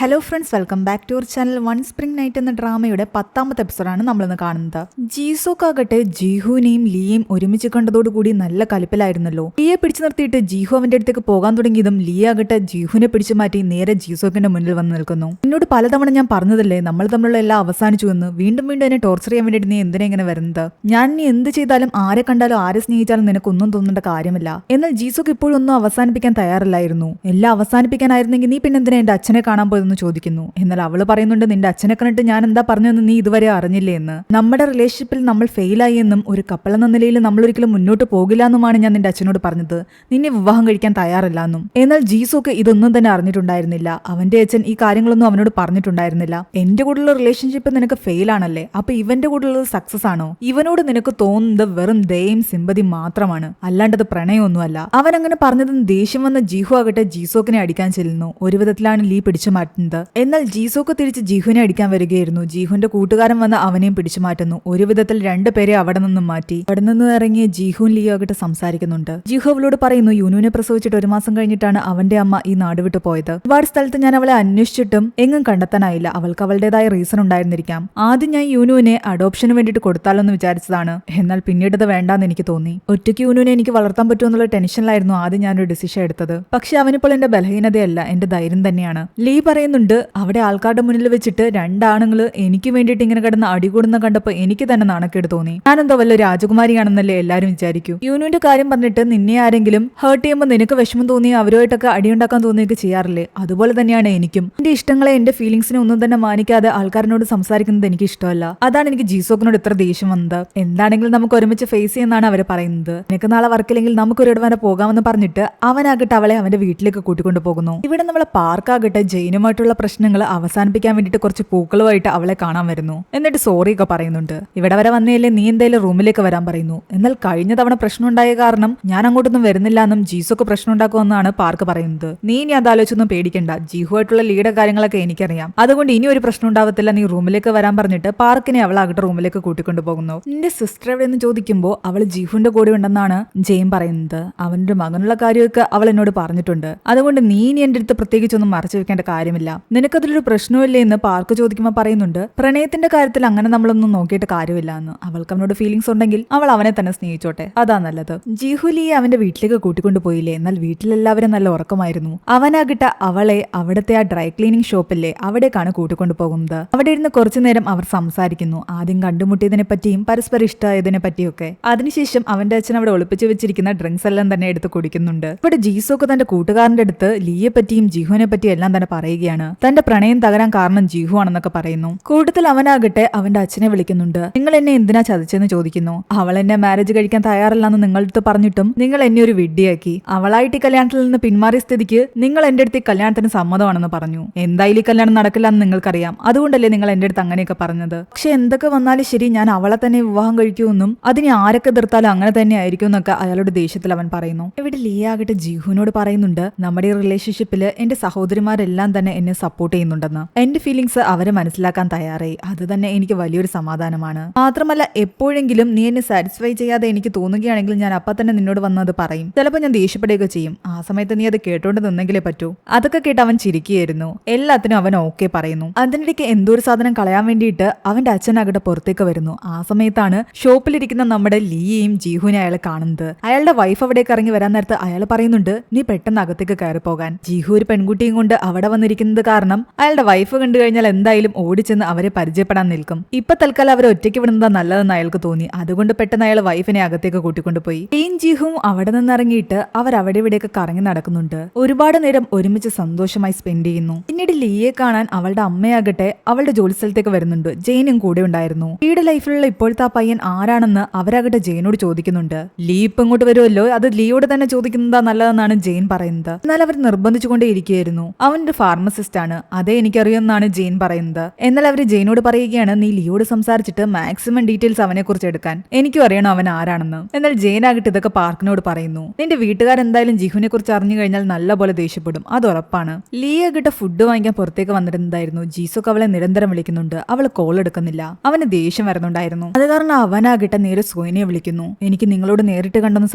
Hello friends, welcome back to our channel. One spring night എന്ന ഡ്രാമയുടെ 10ാമത്തെ എപ്പിസോഡാണ് നമ്മളിന്ന് കാണുന്നത്. ജീസോക്കാകട്ടെ ജീഹുവിനെയും ലിയെയും ഒരുമിച്ച് കണ്ടതോടുകൂടി നല്ല കലിപ്പിലായിരുന്നല്ലോ. ലിയെ പിടിച്ചു നിർത്തിയിട്ട് ജീഹു അവന്റെ അടുത്തേക്ക് പോകാൻ തുടങ്ങിയതും ലിയ ആകട്ടെ ജീഹുവിനെ പിടിച്ചു മാറ്റി നേരെ ജീസോക്കിന്റെ മുന്നിൽ വന്ന് നിൽക്കുന്നു. എന്നോട് പലതവണ ഞാൻ പറഞ്ഞതല്ലേ നമ്മൾ തമ്മിലുള്ള എല്ലാം അവസാനിച്ചു എന്ന്. വീണ്ടും വീണ്ടും എന്നെ ടോർച്ചർ ചെയ്യാൻ വേണ്ടിയിട്ട് നീ എന്തിനാ ഇങ്ങനെ വരുന്നത്? ഞാൻ നീ എന്ത് ചെയ്താലും, ആരെ കണ്ടാലും, ആരെ സ്നേഹിച്ചാലും നിനക്കൊന്നും തോന്നേണ്ട കാര്യമില്ല. എന്നാൽ ജീസോക്ക് ഇപ്പോഴും ഒന്നും അവസാനിപ്പിക്കാൻ തയ്യാറില്ലായിരുന്നു. എല്ലാം അവസാനിപ്പിക്കാനായിരുന്നെങ്കിൽ നീ പിന്നെ എന്തിനാ എന്റെ അച്ഛനെ കാണാൻ പോയതെന്ന് ചോദിക്കുന്നു. എന്നാൽ അവള് പറയുന്നുണ്ട്, നിന്റെ അച്ഛനെ കണ്ടിട്ട് ഞാൻ എന്താ പറഞ്ഞതെന്ന് നീ ഇതുവരെ അറിഞ്ഞില്ലേ എന്ന്. നമ്മുടെ റിലേഷൻഷിപ്പിൽ നമ്മൾ ഫെയിലായി എന്നും ഒരു കപ്പിൾ എന്ന നിലയിൽ നമ്മൾ ഒരിക്കലും മുന്നോട്ട് പോകില്ല എന്നുമാണ് ഞാൻ നിന്റെ അച്ഛനോട് പറഞ്ഞത്. നിന്നെ വിവാഹം കഴിക്കാൻ തയ്യാറല്ല എന്നും. എന്നാൽ ജീസോക്ക് ഇതൊന്നും തന്നെ അറിഞ്ഞിട്ടുണ്ടായിരുന്നില്ല. അവന്റെ അച്ഛൻ ഈ കാര്യങ്ങളൊന്നും അവനോട് പറഞ്ഞിട്ടുണ്ടായിരുന്നില്ല. എന്റെ കൂടെയുള്ള റിലേഷൻഷിപ്പ് നിനക്ക് ഫെയിൽ ആണല്ലേ, അപ്പൊ ഇവന്റെ കൂടെയുള്ളത് സക്സസ് ആണോ? ഇവനോട് നിനക്ക് തോന്നുന്നത് വെറും ദയയും സിമ്പതി മാത്രമാണ്, അല്ലാണ്ടത് പ്രണയമൊന്നുമല്ല. അവൻ അങ്ങനെ പറഞ്ഞതും ദേഷ്യം വന്ന ജീഹു ആകട്ടെ ജീസോക്കിനെ അടിക്കാൻ ചെല്ലുന്നു. ഒരു വിധത്തിലാണ് ലീ പിടിച്ചു മാറ്റുന്നത്. എന്നാൽ ജീസോക്ക് തിരിച്ച് ജീഹുവിനെ അടിക്കാൻ വരികയായിരുന്നു. ജീഹുവിന്റെ കൂട്ടുകാരൻ വന്ന് അവനെയും പിടിച്ചു മാറ്റുന്നു. ഒരു വിധത്തിൽ രണ്ടുപേരെ അവിടെ നിന്നും മാറ്റി. അവിടെ നിന്ന് ഇറങ്ങിയ ജീഹുവും ലിയോ ആകട്ടെ സംസാരിക്കുന്നുണ്ട്. ജീഹു അവളോട് പറയുന്നു, യുനുവിനെ പ്രസവിച്ചിട്ട് 1 മാസം കഴിഞ്ഞിട്ടാണ് അവന്റെ അമ്മ ഈ നാട് വിട്ടു പോയത്. ഒരുപാട് സ്ഥലത്ത് ഞാൻ അവളെ അന്വേഷിച്ചിട്ടും എങ്ങും കണ്ടെത്താനായില്ല. അവൾക്ക് അവളുടേതായ റീസൺ ഉണ്ടായിരുന്നിരിക്കാം. ആദ്യം ഞാൻ യുനുവിനെ അഡോപ്ഷന് വേണ്ടിയിട്ട് കൊടുത്താലോ എന്ന് വിചാരിച്ചതാണ്. എന്നാൽ പിന്നീട് അത് വേണ്ടാന്ന് എനിക്ക് തോന്നി. ഒറ്റയ്ക്ക് യുനുവിനെ എനിക്ക് വളർത്താൻ പറ്റുമെന്നുള്ള ടെൻഷനിലായിരുന്നു ആദ്യം ഞാനൊരു ഡിസിഷൻ എടുത്തത്. പക്ഷെ അവനിപ്പോൾ എന്റെ ബലഹീനതയല്ല, എന്റെ ധൈര്യം തന്നെയാണ്. ലീ പറയുന്നുണ്ട്, അവിടെ ആൾക്കാരുടെ മുന്നിൽ വെച്ചിട്ട് 2 ആണുങ്ങള് എനിക്ക് വേണ്ടിയിട്ട് ഇങ്ങനെ കിടന്ന് അടികൂടുന്ന കണ്ടപ്പോ എനിക്ക് തന്നെ നാണക്കേട് തോന്നി. ഞാനെന്തോ വല്ല രാജകുമാരിയാണെന്നല്ലേ എല്ലാരും വിചാരിക്കൂ. യുനുവിന്റെ കാര്യം പറഞ്ഞിട്ട് നിന്നെ ആരെങ്കിലും ഹേർട്ട് ചെയ്യുമ്പോൾ നിനക്ക് വിഷമം തോന്നിയ അവരുമായിട്ടൊക്കെ അടിയുണ്ടാക്കാൻ തോന്നിയൊക്കെ ചെയ്യാറില്ലേ? അതുപോലെ തന്നെയാണ് എനിക്കും. എന്റെ ഇഷ്ടങ്ങളെ, എന്റെ ഫീലിംഗ്സിനെ ഒന്നും തന്നെ മാനിക്കാതെ ആൾക്കാരോട് സംസാരിക്കുന്നത് എനിക്ക് ഇഷ്ടമല്ല. അതാണ് എനിക്ക് ജീസോക്കിനോട് ഇത്ര ദേഷ്യം വന്നത്. എന്താണെങ്കിലും നമുക്ക് ഒരുമിച്ച് ഫേസ് ചെയ്യുന്നതാണ് അവര് പറയുന്നത്. നിനക്ക് നാളെ വർക്കില്ലെങ്കിൽ നമുക്കൊരിടം വരെ പോകാമെന്ന് പറഞ്ഞിട്ട് അവനാകട്ടെ അവളെ അവന്റെ വീട്ടിലേക്ക് കൂട്ടിക്കൊണ്ടു പോകുന്നു. ഇവിടെ നമ്മളെ പാർക്കാകട്ടെ ജെയിനുമായിട്ടുള്ള പ്രശ്നങ്ങൾ അവസാനിപ്പിക്കാൻ വേണ്ടിയിട്ട് കുറച്ച് പൂക്കളുമായിട്ട് അവളെ കാണാൻ വരുന്നു. എന്നിട്ട് സോറി ഒക്കെ പറയുന്നുണ്ട്. ഇവിടെ വരെ വന്നേലേ, നീ എന്തായാലും റൂമിലേക്ക് വരാൻ പറയുന്നു. എന്നാൽ കഴിഞ്ഞ തവണ പ്രശ്നം ഉണ്ടായ കാരണം ഞാൻ അങ്ങോട്ടൊന്നും വരുന്നില്ല എന്നും ജീസോക്ക് പ്രശ്നം ഉണ്ടാക്കുമെന്നാണ് പാർക്ക് പറയുന്നത്. നീ ഇനി അതാലോചിച്ചൊന്നും പേടിക്കണ്ട, ജീഹുവായിട്ടുള്ള ലീയുടെ കാര്യങ്ങളൊക്കെ എനിക്കറിയാം. അതുകൊണ്ട് ഇനി ഒരു പ്രശ്നം ഉണ്ടാവത്തില്ല, നീ റൂമിലേക്ക് വരാൻ പറഞ്ഞിട്ട് പാർക്കിനെ അവളാകട്ടെ റൂമിലേക്ക് കൂട്ടിക്കൊണ്ടു പോകുന്നു. നിന്റെ സിസ്റ്റർ എവിടെയെന്ന് ചോദിക്കുമ്പോൾ അവൾ ജീഹുവിന്റെ കൂടെ ഉണ്ടെന്നാണ് ജെയിൻ പറയുന്നത്. അവന്റെ മകനുള്ള കാര്യമൊക്കെ അവൾ എന്നോട് പറഞ്ഞിട്ടുണ്ട്. അതുകൊണ്ട് നീ ഇനി എന്റെ അടുത്ത് പ്രത്യേകിച്ചൊന്നും മറച്ചു വെക്കേണ്ട കാര്യമില്ല. നിനക്കതിലൊരു പ്രശ്നമില്ലേ എന്ന് പാർക്ക് ചോദിക്കുമ്പോൾ പറയുന്നുണ്ട്, പ്രണയത്തിന്റെ കാര്യത്തിൽ അങ്ങനെ നമ്മളൊന്നും നോക്കിയിട്ട് കാര്യമില്ല എന്ന്. അവൾക്ക് അവനോട് ഫീലിംഗ്സ് ഉണ്ടെങ്കിൽ അവൾ അവനെ തന്നെ സ്നേഹിച്ചോട്ടെ, അതാ നല്ലത്. ജീഹുലിയെ അവന്റെ വീട്ടിലേക്ക് കൂട്ടിക്കൊണ്ടു പോയില്ലേ? എന്നാൽ വീട്ടിലെല്ലാവരും നല്ല ഉറക്കമായിരുന്നു. അവനാകിട്ട അവളെ അവിടുത്തെ ആ ഡ്രൈ ക്ലീനിങ് ഷോപ്പില്ലേ അവിടേക്കാണ് കൂട്ടിക്കൊണ്ടു പോകുന്നത്. അവിടെ ഇരുന്ന് കുറച്ചു നേരം അവർ സംസാരിക്കുന്നു. ആദ്യം കണ്ടുമുട്ടിയതിനെ പറ്റിയും പരസ്പരം ഇഷ്ടമായതിനെ പറ്റിയൊക്കെ. അതിനുശേഷം അവന്റെ അച്ഛൻ അവിടെ ഒളിപ്പിച്ചു വെച്ചിരിക്കുന്ന ഡ്രിങ്ക്സ് എല്ലാം തന്നെ എടുത്ത് കുടിക്കുന്നുണ്ട്. ഇവിടെ ജീസോക്ക് തന്റെ കൂട്ടുകാരന്റെ അടുത്ത് ലീയെ പറ്റിയും ജീഹുവിനെ പറ്റിയും എല്ലാം തന്നെ പറയുകയാണ്. തന്റെ പ്രണയം തകരാൻ കാരണം ജീഹു ആണെന്നൊക്കെ പറയുന്നു. കൂടുതൽ അവനാകട്ടെ അവന്റെ അച്ഛനെ വിളിക്കുന്നുണ്ട്. നിങ്ങൾ എന്നെ എന്തിനാ ചതിച്ചെന്ന് ചോദിക്കുന്നു. അവൾ എന്നെ മാരേജ് കഴിക്കാൻ തയ്യാറല്ലെന്ന് നിങ്ങളടുത്ത് പറഞ്ഞിട്ടും നിങ്ങൾ എന്നെ ഒരു വിഡ്ഢിയാക്കി. അവളായിട്ട് ഈ കല്യാണത്തിൽ നിന്ന് പിന്മാറിയ സ്ഥിതിക്ക് നിങ്ങൾ എന്റെ അടുത്ത് ഈ കല്യാണത്തിന് സമ്മതമാണെന്ന് പറഞ്ഞു. എന്തായാലും ഈ കല്യാണം നടക്കില്ല എന്ന് നിങ്ങൾക്കറിയാം. അതുകൊണ്ടല്ലേ നിങ്ങൾ എന്റെ അടുത്ത് അങ്ങനെയൊക്കെ പറഞ്ഞത്. പക്ഷെ എന്തൊക്കെ വന്നാലും ശരി, ഞാൻ അവളെ തന്നെ വിവാഹം കഴിക്കുമെന്നും അതിനെ ആരൊക്കെ എതിർത്താലും അങ്ങനെ തന്നെ ആയിരിക്കും എന്നൊക്കെ അയാളുടെ ദേഷ്യത്തിൽ അവൻ പറയുന്നു. ഇവിടെ ലീ ആകട്ടെ ജീഹുവിനോട് പറയുന്നുണ്ട്, നമ്മുടെ ഈ റിലേഷൻഷിപ്പില് എന്റെ സഹോദരിമാരെല്ലാം തന്നെ എന്നെ സപ്പോർട്ട് ചെയ്യുന്നുണ്ടെന്ന്. എന്റെ ഫീലിംഗ്സ് അവരെ മനസ്സിലാക്കാൻ തയ്യാറായി. അത് തന്നെ എനിക്ക് വലിയൊരു സമാധാനമാണ്. മാത്രമല്ല, എപ്പോഴെങ്കിലും നീ എന്നെ സാറ്റിസ്ഫൈ ചെയ്യാതെ എനിക്ക് തോന്നുകയാണെങ്കിൽ ഞാൻ അപ്പൊ തന്നെ നിന്നോട് വന്നത് പറയും. ചിലപ്പോൾ ഞാൻ ദേഷ്യപ്പെടുകയൊക്കെ ചെയ്യും. ആ സമയത്ത് നീ അത് കേട്ടോണ്ട് നിന്നെങ്കിലേ പറ്റൂ. അതൊക്കെ കേട്ട് അവൻ ചിരിക്കുകയായിരുന്നു. എല്ലാത്തിനും അവൻ ഓക്കെ പറയുന്നു. അതിനിടയ്ക്ക് എന്തോ ഒരു സാധനം കളയാൻ വേണ്ടിയിട്ട് അവന്റെ അച്ഛനാകട്ടെ പുറത്തേക്ക് വരുന്നു. ആ സമയത്താണ് ഷോപ്പിലിരിക്കുന്ന നമ്മുടെ ലീയെയും ജീഹുവിനെ അയാൾ കാണുന്നത്. അയാളുടെ വൈഫ് അവിടേക്ക് ഇറങ്ങി വരാൻ നേരത്ത് അയാൾ പറയുന്നുണ്ട്, നീ പെട്ടെന്ന് അകത്തേക്ക് കയറി പോകാൻ. ജീഹു ഒരു പെൺകുട്ടിയും കൊണ്ട് അവിടെ വന്നിരിക്കുന്നത് കാരണം അയാളുടെ വൈഫ് കണ്ടു കഴിഞ്ഞാൽ എന്തായാലും ഓടിച്ചെന്ന് അവരെ പരിചയപ്പെടാൻ നിൽക്കും. ഇപ്പൊ തൽക്കാലം അവരെ ഒറ്റയ്ക്ക് വിടുന്നതാ നല്ലതെന്ന് അയാൾക്ക് തോന്നി. അതുകൊണ്ട് പെട്ടെന്ന് അയാൾ വൈഫിനെ അകത്തേക്ക് കൂട്ടിക്കൊണ്ടുപോയി. ലീയും ജീഹുവും അവിടെ നിന്നിറങ്ങിയിട്ട് അവർ അവിടെ ഇവിടെയൊക്കെ കറങ്ങി നടക്കുന്നുണ്ട്. ഒരുപാട് നേരം ഒരുമിച്ച് സന്തോഷമായി സ്പെൻഡ് ചെയ്യുന്നു. പിന്നീട് ലീയെ കാണാൻ അവളുടെ അമ്മയാകട്ടെ അവളുടെ ജോലി സ്ഥലത്തേക്ക് വരുന്നുണ്ട്. ജെയിനും കൂടെ ഉണ്ടായിരുന്നു. ലീയുടെ ലൈഫിലുള്ള ഇപ്പോഴത്തെ ആ പയ്യൻ ആരാണെന്ന് അവരാകട്ടെ ജെയിനോട് ചോദിക്കുന്നുണ്ട്. ലീ ഇപ്പൊ ഇങ്ങോട്ട് വരുമല്ലോ, അത് ലീയോട് തന്നെ ചോദിക്കുന്നതാ നല്ലതെന്നാണ് ജെയിൻ പറയുന്നത്. എന്നാൽ അവർ നിർബന്ധിച്ചുകൊണ്ടേ ഇരിക്കുകയായിരുന്നു. അവനൊരു ഫാർമസിസ്റ്റ് ആണ്, അതേ എനിക്കറിയുമെന്നാണ് ജെയിൻ പറയുന്നത്. എന്നാൽ അവർ ജെയിനോട് പറയുകയാണ്, നീ ലിയോട് സംസാരിച്ചിട്ട് മാക്സിമം ഡീറ്റെയിൽസ് അവനെ കുറിച്ച് എടുക്കാൻ. എനിക്കും അറിയണം അവൻ ആരാണെന്ന്. എന്നാൽ ജെയിൻ ആകട്ടെ ഇതൊക്കെ പാർക്കിനോട് പറയുന്നു. നിന്റെ വീട്ടുകാരെന്തായാലും ജിഹുവിനെ കുറിച്ച് അറിഞ്ഞു കഴിഞ്ഞാൽ നല്ലപോലെ ദേഷ്യപ്പെടും, അത് ഉറപ്പാണ്. ലീയ ആകട്ടെ ഫുഡ് വാങ്ങിക്കാൻ പുറത്തേക്ക് വന്നിരുന്നതായിരുന്നു. ജീസോക്ക് അവളെ നിരന്തരം വിളിക്കുന്നുണ്ട്. അവൾ കോൾ എടുക്കുന്നില്ല. അവന് ദേഷ്യം വരുന്നുണ്ടായിരുന്നു. അത് കാരണം അവനാകട്ടെ നേരെ സോയിനെ വിളിക്കുന്നു. എനിക്ക് നിങ്ങളോട് നേരിട്ട് കണ്ടൊന്ന്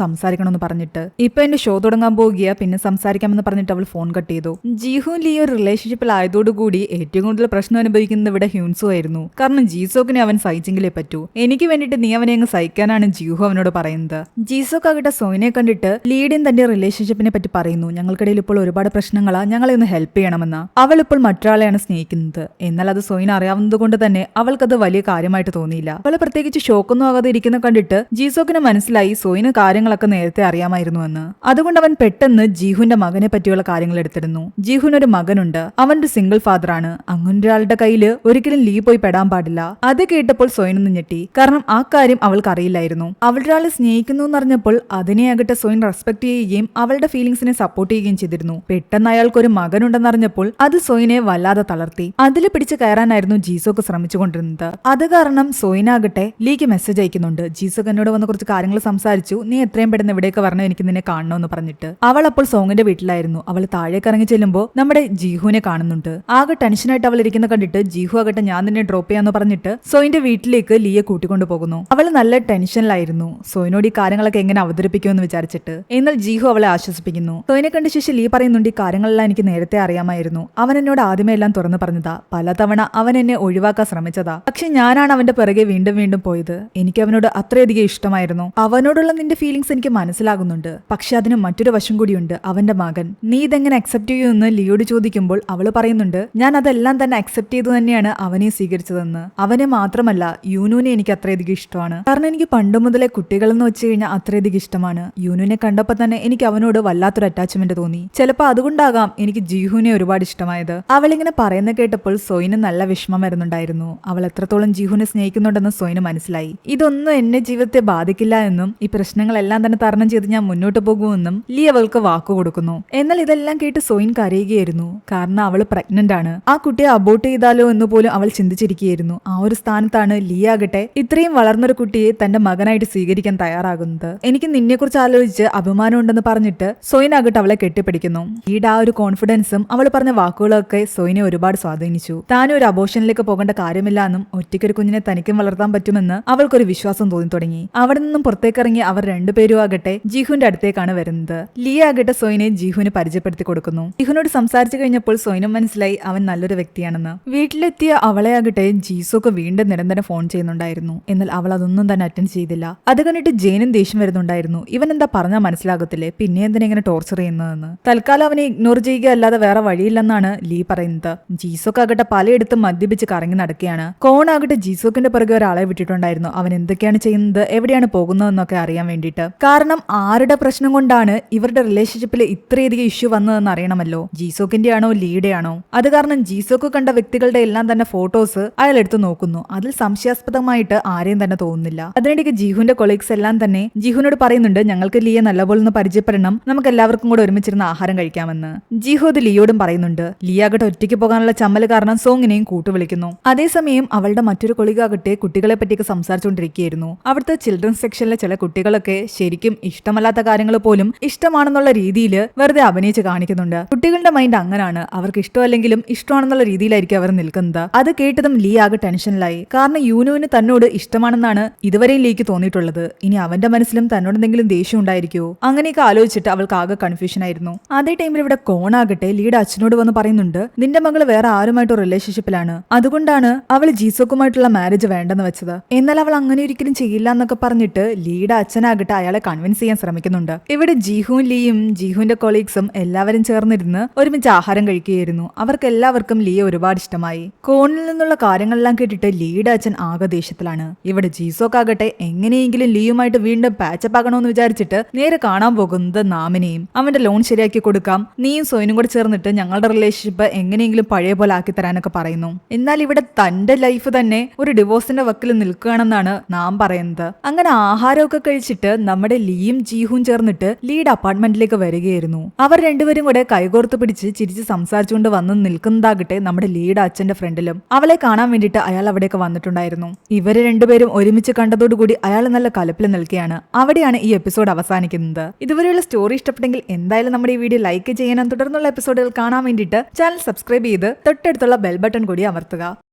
സംസാരിക്കണമെന്ന് പറഞ്ഞിട്ട്. ഇപ്പൊ എന്റെ ഷോ തുടങ്ങാൻ പോകുക, പിന്നെ സംസാരിക്കാമെന്ന് പറഞ്ഞിട്ട് അവൾ ഫോൺ കട്ട് ചെയ്തു. ജീഹു ലിയോ റിലേഷൻ റിലേഷൻഷിപ്പിലായതോടുകൂടി ഏറ്റവും കൂടുതൽ പ്രശ്നം അനുഭവിക്കുന്നത് ഇവിടെ ഹ്യൂൻസു ആയിരുന്നു. കാരണം ജീസോക്കിനെ അവൻ സഹിച്ചെങ്കിലേ പറ്റൂ. എനിക്ക് വേണ്ടിയിട്ട് നീ അവനെ അങ്ങ് സഹിക്കാനാണ് ജീഹു അവനോട് പറയുന്നത്. ജീസോക്ക് ആകട്ടെ സോയിനെ കണ്ടിട്ട് ലീഡിയും തന്റെ റിലേഷൻഷിപ്പിനെ പറ്റി പറയുന്നു. ഞങ്ങൾക്കിടയിൽ ഇപ്പോൾ ഒരുപാട് പ്രശ്നങ്ങളാ, ഞങ്ങളെ ഒന്ന് ഹെൽപ്പ് ചെയ്യണമെന്ന്. അവൾ ഇപ്പോൾ മറ്റൊരാളെയാണ് സ്നേഹിക്കുന്നത്. എന്നാൽ അത് സോയിന് അറിയാവുന്നത് കൊണ്ട് തന്നെ അവൾക്കത് വലിയ കാര്യമായിട്ട് തോന്നിയില്ല. അവളെ പ്രത്യേകിച്ച് ഷോക്കൊന്നും ആകാതെ ഇരിക്കുന്ന കണ്ടിട്ട് ജീസോക്കിന് മനസ്സിലായി സോയിന് കാര്യങ്ങളൊക്കെ നേരത്തെ അറിയാമായിരുന്നുവെന്ന്. അതുകൊണ്ട് അവൻ പെട്ടെന്ന് ജീഹുവിന്റെ മകനെ പറ്റിയുള്ള കാര്യങ്ങൾ എടുത്തിരുന്നു. ജീഹുവിനൊരു മകനുണ്ട്, അവന്റെ സിംഗിൾ ഫാദർ ആണ്. അങ്ങനൊരാളുടെ കയ്യിൽ ഒരിക്കലും ലീ പോയി പെടാൻ പാടില്ല. അത് കേട്ടപ്പോൾ സോയിനൊന്ന് ഞെട്ടി. കാരണം ആ കാര്യം അവൾക്ക് അറിയില്ലായിരുന്നു. അവളൊരാളെ സ്നേഹിക്കുന്നു എന്നറിഞ്ഞപ്പോൾ അതിനെയാകട്ടെ സോയിൻ റെസ്പെക്ട് ചെയ്യുകയും അവളുടെ ഫീലിംഗ്സിനെ സപ്പോർട്ട് ചെയ്യുകയും ചെയ്തിരുന്നു. പെട്ടെന്ന് അയാൾക്കൊരു മകനുണ്ടെന്നറിഞ്ഞപ്പോൾ അത് സോയിനെ വല്ലാതെ തളർത്തി. അതിൽ പിടിച്ചു കയറാനായിരുന്നു ജീസോക്ക് ശ്രമിച്ചുകൊണ്ടിരുന്നത്. അത് കാരണം സോയിനാകട്ടെ ലീക്ക് മെസ്സേജ് അയക്കുന്നുണ്ട്. ജീസോക്ക് എന്നോട് വന്ന് കുറച്ച് കാര്യങ്ങൾ സംസാരിച്ചു, നീ എത്രയും പെട്ടെന്ന് ഇവിടേക്ക് വരണം, എനിക്ക് നിന്നെ കാണണമെന്ന് പറഞ്ഞിട്ട്. അവൾ അപ്പോൾ സോങ്ങിന്റെ വീട്ടിലായിരുന്നു. അവൾ താഴേക്ക് ഇറങ്ങി ചെല്ലുമ്പോൾ നമ്മുടെ ജീഹുവിനെ കാണുന്നുണ്ട്. ആകെ ടെൻഷനായിട്ട് അവൾ ഇരിക്കുന്ന കണ്ടിട്ട് ജീഹു ആകട്ടെ ഞാൻ നിന്നെ ഡ്രോപ്പ് ചെയ്യാന്ന് പറഞ്ഞിട്ട് സോയിന്റെ വീട്ടിലേക്ക് ലീയെ കൂട്ടിക്കൊണ്ടു പോകുന്നു. അവൾ നല്ല ടെൻഷനിലായിരുന്നു, സോയിനോട് ഈ കാര്യങ്ങളൊക്കെ എങ്ങനെ അവതരിപ്പിക്കുമെന്ന് വിചാരിച്ചിട്ട്. എന്നാൽ ജീഹു അവളെ ആശ്വസിപ്പിക്കുന്നു. സോയിനെ കണ്ട ശേഷം ലീ പറയുന്നുണ്ട്, ഈ കാര്യങ്ങളെല്ലാം എനിക്ക് നേരത്തെ അറിയാമായിരുന്നു. അവൻ എന്നോട് ആദ്യമേ എല്ലാം തുറന്നു പറഞ്ഞതാ. പലതവണ അവൻ എന്നെ ഒഴിവാക്കാൻ ശ്രമിച്ചതാ. പക്ഷെ ഞാനാണ് അവന്റെ പിറകെ വീണ്ടും വീണ്ടും പോയത്. എനിക്ക് അവനോട് അത്രയധികം ഇഷ്ടമായിരുന്നു. അവനോടുള്ള നിന്റെ ഫീലിംഗ്സ് എനിക്ക് മനസ്സിലാകുന്നുണ്ട്. പക്ഷെ അതിന് മറ്റൊരു വശം കൂടിയുണ്ട്, അവന്റെ മകൻ. നീ ഇതെങ്ങനെ അക്സെപ്റ്റ് ചെയ്യുമെന്ന് ലിയോട് ചോദിക്കുമ്പോൾ അവള് പറയുന്നുണ്ട്, ഞാൻ അതെല്ലാം തന്നെ അക്സെപ്റ്റ് ചെയ്തു തന്നെയാണ് അവനെ സ്വീകരിച്ചതെന്ന്. അവനെ മാത്രമല്ല യൂനുവിനെ എനിക്ക് അത്രയധികം ഇഷ്ടമാണ്. കാരണം എനിക്ക് പണ്ട് മുതലേ കുട്ടികളെന്ന് വെച്ച് കഴിഞ്ഞാൽ അത്രയധികം ഇഷ്ടമാണ്. യൂനുവിനെ കണ്ടപ്പോൾ തന്നെ എനിക്ക് അവനോട് വല്ലാത്തൊരു അറ്റാച്ച്മെന്റ് തോന്നി. ചിലപ്പോൾ അതുകൊണ്ടാകാം എനിക്ക് ജീഹുവിനെ ഒരുപാട് ഇഷ്ടമായത്. അവളിങ്ങനെ പറയുന്ന കേട്ടപ്പോൾ സോയിന് നല്ല വിഷമം വരുന്നുണ്ടായിരുന്നു. അവൾ എത്രത്തോളം ജീഹുവിനെ സ്നേഹിക്കുന്നുണ്ടെന്ന് സോയിന് മനസ്സിലായി. ഇതൊന്നും എന്നെ ജീവിതത്തെ ബാധിക്കില്ല എന്നും ഈ പ്രശ്നങ്ങളെല്ലാം തന്നെ തരണം ചെയ്ത് ഞാൻ മുന്നോട്ട് പോകുമെന്നും ലീ അവൾക്ക് വാക്കു കൊടുക്കുന്നു. എന്നാൽ ഇതെല്ലാം കേട്ട് സോയിൻ കരയുകയായിരുന്നു. കാരണം അവൾ പ്രഗ്നന്റ് ആണ്. ആ കുട്ടിയെ അബോർട്ട് ചെയ്താലോ എന്ന് പോലും അവൾ ചിന്തിച്ചിരിക്കുകയായിരുന്നു. ആ ഒരു സ്ഥാനത്താണ് ലീ ആകട്ടെ ഇത്രയും വളർന്നൊരു കുട്ടിയെ തന്റെ മകനായിട്ട് സ്വീകരിക്കാൻ തയ്യാറാകുന്നത്. എനിക്ക് നിന്നെ കുറിച്ച് ആലോചിച്ച് അഭിമാനം ഉണ്ടെന്ന് പറഞ്ഞിട്ട് സോയിൻ ആകട്ടെ അവളെ കെട്ടിപ്പിടിക്കുന്നു. ലീയുടെ ആ ഒരു കോൺഫിഡൻസും അവൾ പറഞ്ഞ വാക്കുകളൊക്കെ സോയിനെ ഒരുപാട് സ്വാധീനിച്ചു. താനും ഒരു അബോർഷനിലേക്ക് പോകേണ്ട കാര്യമില്ല എന്നും ഒറ്റയ്ക്കൊരു കുഞ്ഞിനെ തനിക്കും വളർത്താൻ പറ്റുമെന്ന് അവൾക്കൊരു വിശ്വാസം തോന്നി തുടങ്ങി. അവിടെ നിന്നും പുറത്തേക്കിറങ്ങി അവർ രണ്ടുപേരും ആകട്ടെ ജീഹുവിന്റെ അടുത്തേക്കാണ് വരുന്നത്. ലീ ആകട്ടെ സോയിനെ ജീഹുവിന് പരിചയപ്പെടുത്തി കൊടുക്കുന്നു. ജീഹുവിനോട് സംസാരിച്ചു കഴിഞ്ഞപ്പോൾ സോയിനും മനസ്സിലായി അവൻ നല്ലൊരു വ്യക്തിയാണെന്ന്. വീട്ടിലെത്തിയ അവളെ ആകട്ടെ ജീസോക്ക് വീണ്ടും നിരന്തരം ഫോൺ ചെയ്യുന്നുണ്ടായിരുന്നു. എന്നാൽ അവൾ അതൊന്നും തന്നെ അറ്റൻഡ് ചെയ്തില്ല. അത് കണ്ടിട്ട് ജെയിനും ദേഷ്യം വരുന്നുണ്ടായിരുന്നു. ഇവൻ എന്താ പറഞ്ഞാൽ മനസ്സിലാകത്തില്ലേ, പിന്നെ എന്തിനാ ഇങ്ങനെ ടോർച്ചർ ചെയ്യുന്നതെന്ന്. തൽക്കാലം അവനെ ഇഗ്നോർ ചെയ്യുക അല്ലാതെ വേറെ വഴിയില്ലെന്നാണ് ലീ പറയുന്നത്. ജീസോക്ക് ആകട്ടെ പലയിടത്തും മദ്യപിച്ച് കറങ്ങി നടക്കുകയാണ്. കോൺ ആകട്ടെ ജീസോക്കിന്റെ പുറകെ ഒരാളെ വിട്ടിട്ടുണ്ടായിരുന്നു. അവൻ എന്തൊക്കെയാണ് ചെയ്യുന്നത്, എവിടെയാണ് പോകുന്നതെന്നൊക്കെ അറിയാൻ വേണ്ടിയിട്ട്. കാരണം ആരുടെ പ്രശ്നം കൊണ്ടാണ് ഇവരുടെ റിലേഷൻഷിപ്പിൽ ഇത്രയധികം ഇഷ്യൂ വന്നതെന്ന് അറിയണമല്ലോ. ജീസോക്കിന്റെ ആണോ ലീയുടെ ആണോ? അത് കാരണം ജീസോക്ക് കണ്ട വ്യക്തികളുടെ എല്ലാം തന്നെ ഫോട്ടോസ് അയാൾ എടുത്തു നോക്കുന്നു. അതിൽ സംശയാസ്പദമായിട്ട് ആരെയും തന്നെ തോന്നുന്നില്ല. അതിനിടയ്ക്ക് ജീഹുവിന്റെ കൊളീഗ്സ് എല്ലാം തന്നെ ജീഹുവിനോട് പറയുന്നുണ്ട്, ഞങ്ങൾക്ക് ലീയെ നല്ലപോലെ ഒന്ന് പരിചയപ്പെടണം, നമുക്ക് എല്ലാവർക്കും കൂടെ ഒരുമിച്ചിരുന്ന് ആഹാരം കഴിക്കാമെന്ന്. ജീഹു അത് ലിയോടും പറയുന്നുണ്ട്. ലിയാകട്ടെ ഒറ്റയ്ക്ക് പോകാനുള്ള ചമ്മല് കാരണം സോങ്ങിനെയും കൂട്ടുവിളിക്കുന്നു. അതേസമയം അവളുടെ മറ്റൊരു കൊളീഗാകട്ടെ കുട്ടികളെ പറ്റിയൊക്കെ സംസാരിച്ചുകൊണ്ടിരിക്കുകയായിരുന്നു. അവിടുത്തെ ചിൽഡ്രൻസ് സെക്ഷനിലെ ചില കുട്ടികളൊക്കെ ശരിക്കും ഇഷ്ടമല്ലാത്ത കാര്യങ്ങൾ പോലും ഇഷ്ടമാണെന്നുള്ള രീതിയിൽ വെറുതെ അഭിനയിച്ച് കാണിക്കുന്നുണ്ട്. കുട്ടികളുടെ മൈൻഡ് അങ്ങനാണ്, അവർക്ക് ഇഷ്ടമല്ലെങ്കിലും ഇഷ്ടമാണെന്നുള്ള രീതിയിലായിരിക്കും അവർ നിൽക്കുന്നത്. അത് കേട്ടതും ലീ ആകെ ടെൻഷനിലായി. കാരണം യൂനുവിന് തന്നോട് ഇഷ്ടമാണെന്നാണ് ഇതുവരെയും ലീക്ക് തോന്നിയിട്ടുള്ളത്. ഇനി അവന്റെ മനസ്സിലും തന്നോട് എന്തെങ്കിലും ദേഷ്യം ഉണ്ടായിരിക്കുമോ? അങ്ങനെയൊക്കെ ആലോചിച്ചിട്ട് അവൾക്ക് ആകെ കൺഫ്യൂഷൻ ആയിരുന്നു. അതേ ടൈമിൽ ഇവിടെ കോണാകട്ടെ ലീയുടെ അച്ഛനോട് വന്ന് പറയുന്നുണ്ട്, നിന്റെ മകള് വേറെ ആരുമായിട്ട് റിലേഷൻഷിപ്പിലാണ്, അതുകൊണ്ടാണ് അവൾ ജീസോക്കുമായിട്ടുള്ള മാരേജ് വേണ്ടെന്ന് വെച്ചത്. എന്നാൽ അവൾ അങ്ങനെ ഒരിക്കലും ചെയ്യില്ല എന്നൊക്കെ പറഞ്ഞിട്ട് ലീയുടെ അച്ഛനാകട്ടെ അയാളെ കൺവിൻസ് ചെയ്യാൻ ശ്രമിക്കുന്നുണ്ട്. ഇവിടെ ജീഹുവും ലീയും ജീഹുവിന്റെ കൊളീഗ്സും എല്ലാവരും ചേർന്നിരുന്ന് ഒരുമിച്ച് ആഹാരം കഴിക്കുകയായിരുന്നു. അവർക്ക് എല്ലാവർക്കും ലീയെ ഒരുപാട് ഇഷ്ടമായി. കോണിൽ നിന്നുള്ള കാര്യങ്ങളെല്ലാം കേട്ടിട്ട് ലീയുടെ അച്ഛൻ ആകെ ദേഷ്യത്തിലാണ്. ഇവിടെ ജീസോക്കാകട്ടെ എങ്ങനെയെങ്കിലും ലീയുമായിട്ട് വീണ്ടും പാച്ചപ്പ് ആകണമെന്ന് വിചാരിച്ചിട്ട് നേരെ കാണാൻ പോകുന്നത് നാമിനെയും. അവന്റെ ലോൺ ശരിയാക്കി കൊടുക്കാം, നീയും സോയിനും കൂടെ ചേർന്നിട്ട് ഞങ്ങളുടെ റിലേഷൻഷിപ്പ് എങ്ങനെയെങ്കിലും പഴയ പോലെ ആക്കി തരാനൊക്കെ പറയുന്നു. എന്നാൽ ഇവിടെ തന്റെ ലൈഫ് തന്നെ ഒരു ഡിവോഴ്സിന്റെ വക്കിൽ നിൽക്കുകയാണെന്നാണ് നാം പറയുന്നത്. അങ്ങനെ ആഹാരമൊക്കെ കഴിച്ചിട്ട് നമ്മുടെ ലീയും ജീഹുവും ചേർന്നിട്ട് ലീയുടെ അപ്പാർട്ട്മെന്റിലേക്ക് വരികയായിരുന്നു. അവർ രണ്ടുപേരും കൂടെ കൈകോർത്ത് പിടിച്ച് ചിരിച്ച് സംസാരിച്ചുകൊണ്ട് വന്ന് നിൽക്കുന്നതാകട്ടെ നമ്മുടെ ലീയുടെ അച്ഛന്റെ ഫ്രണ്ടിലും. അവളെ കാണാൻ വേണ്ടിയിട്ട് അയാൾ അവിടേക്ക് വന്നിട്ടുണ്ടായിരുന്നു. ഇവര് രണ്ടുപേരും ഒരുമിച്ച് കണ്ടതോടുകൂടി അയാൾ നല്ല കലപ്പിൽ നിൽക്കുകയാണ്. അവിടെയാണ് ഈ എപ്പിസോഡ് അവസാനിക്കുന്നത്. ഇതുവരെയുള്ള സ്റ്റോറി ഇഷ്ടപ്പെട്ടെങ്കിൽ എന്തായാലും നമ്മുടെ ഈ വീഡിയോ ലൈക്ക് ചെയ്യാനും തുടർന്നുള്ള എപ്പിസോഡുകൾ കാണാൻ വേണ്ടിയിട്ട് ചാനൽ സബ്സ്ക്രൈബ് ചെയ്ത് തൊട്ടടുത്തുള്ള ബെൽ ബട്ടൺ കൂടി അമർത്തുക.